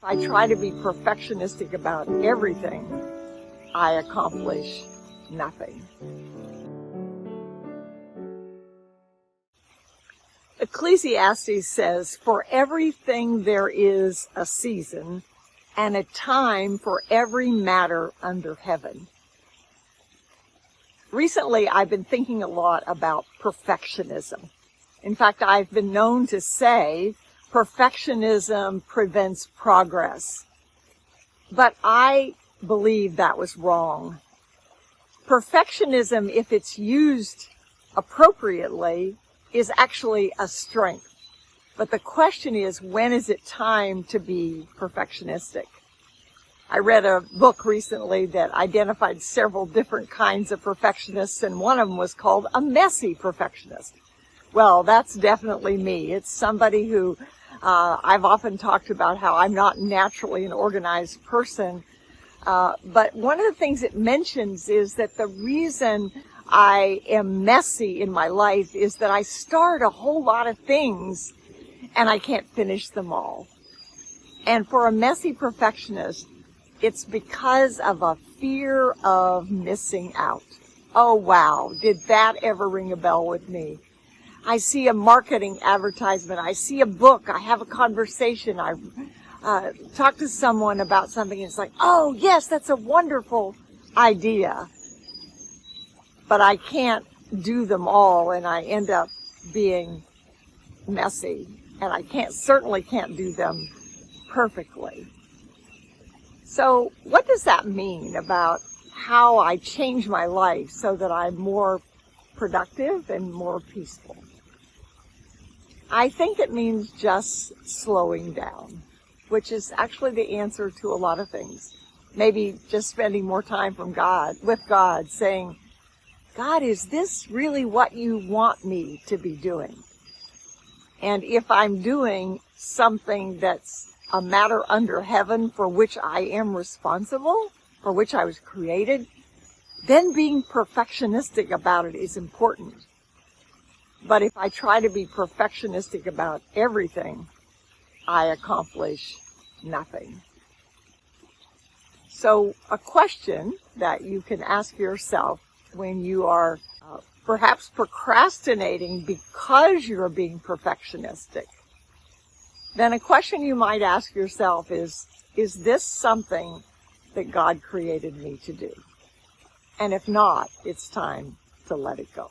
I try to be perfectionistic about everything, I accomplish nothing. Ecclesiastes says, "For everything there is a season, and a time for every matter under heaven." Recently, I've been thinking a lot about perfectionism. In fact, I've been known to say perfectionism prevents progress. But I believe that was wrong. Perfectionism, if it's used appropriately, is actually a strength. But the question is, when is it time to be perfectionistic? I read a book recently that identified several different kinds of perfectionists, and one of them was called a messy perfectionist. Well, that's definitely me. It's somebody who I've often talked about how I'm not naturally an organized person. But one of the things it mentions is that the reason I am messy in my life is that I start a whole lot of things and I can't finish them all. And for a messy perfectionist, it's because of a fear of missing out. Oh, wow. Did that ever ring a bell with me? I see a marketing advertisement. I see a book. I have a conversation. I talk to someone about something. And it's like, oh, yes, that's a wonderful idea. But I can't do them all, and I end up being messy. And I certainly can't do them perfectly. So what does that mean about how I change my life so that I'm more productive and more peaceful? I think it means just slowing down, which is actually the answer to a lot of things. Maybe just spending more time with God, saying, God, is this really what you want me to be doing? And if I'm doing something that's a matter under heaven for which I am responsible, for which I was created, then being perfectionistic about it is important. But if I try to be perfectionistic about everything, I accomplish nothing. So a question that you can ask yourself when you are perhaps procrastinating because you're being perfectionistic, then a question you might ask yourself is this something that God created me to do? And if not, it's time to let it go.